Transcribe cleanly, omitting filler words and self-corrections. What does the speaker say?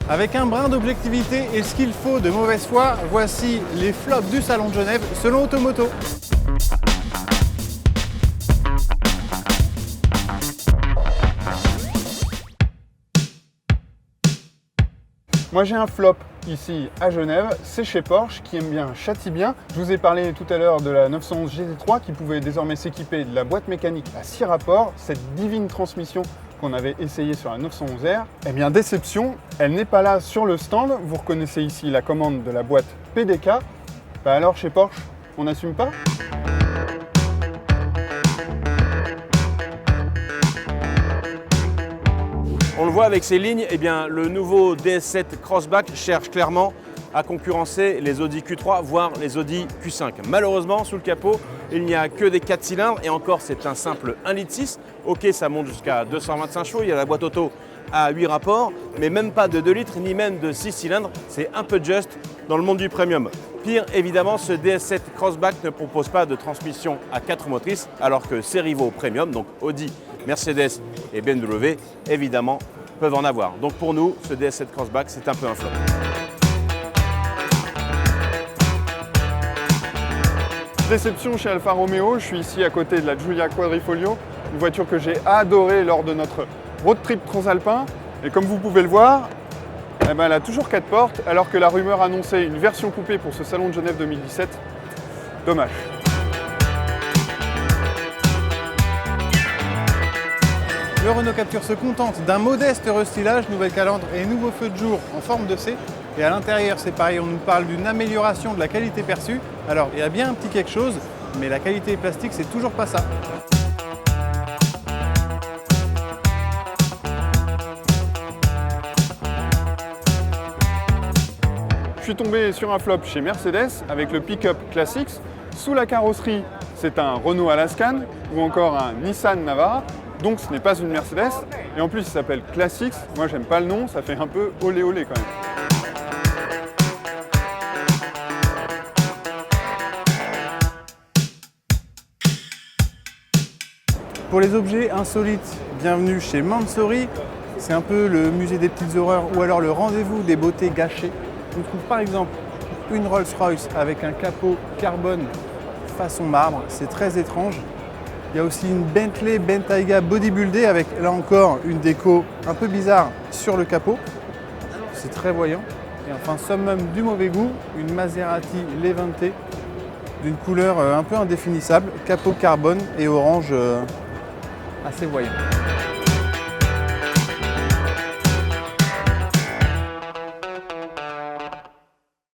Avec un brin d'objectivité et ce qu'il faut de mauvaise foi, voici les flops du Salon de Genève selon Automoto. Moi j'ai un flop ici à Genève, c'est chez Porsche qui aime bien, châtie bien. Je vous ai parlé tout à l'heure de la 911 GT3 qui pouvait désormais s'équiper de la boîte mécanique à 6 rapports, cette divine transmission qu'on avait essayé sur la 911R. Eh bien déception, elle n'est pas là sur le stand. Vous reconnaissez ici la commande de la boîte PDK. Bah alors chez Porsche, on n'assume pas ? On le voit avec ces lignes, eh bien, le nouveau DS7 Crossback cherche clairement à concurrencer les Audi Q3, voire les Audi Q5. Malheureusement, sous le capot, il n'y a que des 4 cylindres et encore c'est un simple 1,6 litre. Ok, ça monte jusqu'à 225 chevaux, il y a la boîte auto à 8 rapports, mais même pas de 2 litres ni même de 6 cylindres. C'est un peu juste dans le monde du premium. Pire, évidemment, ce DS7 Crossback ne propose pas de transmission à 4 motrices, alors que ses rivaux premium, donc Audi, Mercedes et BMW, évidemment, peuvent en avoir. Donc pour nous, ce DS7 Crossback, c'est un peu un flop. Déception chez Alfa Romeo, je suis ici à côté de la Giulia Quadrifoglio, une voiture que j'ai adorée lors de notre road trip transalpin. Et comme vous pouvez le voir, eh ben, elle a toujours 4 portes, alors que la rumeur annonçait une version coupée pour ce Salon de Genève 2017. Dommage. Le Renault Captur se contente d'un modeste restylage, nouvelle calandre et nouveau feu de jour en forme de C. Et à l'intérieur, c'est pareil, on nous parle d'une amélioration de la qualité perçue. Alors, il y a bien un petit quelque chose, mais la qualité plastique, c'est toujours pas ça. Je suis tombé sur un flop chez Mercedes avec le pick-up Classics. Sous la carrosserie, c'est un Renault Alaskan ou encore un Nissan Navara. Donc ce n'est pas une Mercedes. Et en plus, il s'appelle Classics. Moi, j'aime pas le nom, ça fait un peu olé olé quand même. Pour les objets insolites, bienvenue chez Mansory. C'est un peu le musée des petites horreurs ou alors le rendez-vous des beautés gâchées. On trouve par exemple une Rolls-Royce avec un capot carbone façon marbre, c'est très étrange. Il y a aussi une Bentley Bentayga bodybuildée avec là encore une déco un peu bizarre sur le capot. C'est très voyant. Et enfin, summum du mauvais goût, une Maserati Levante d'une couleur un peu indéfinissable, capot carbone et orange assez voyant.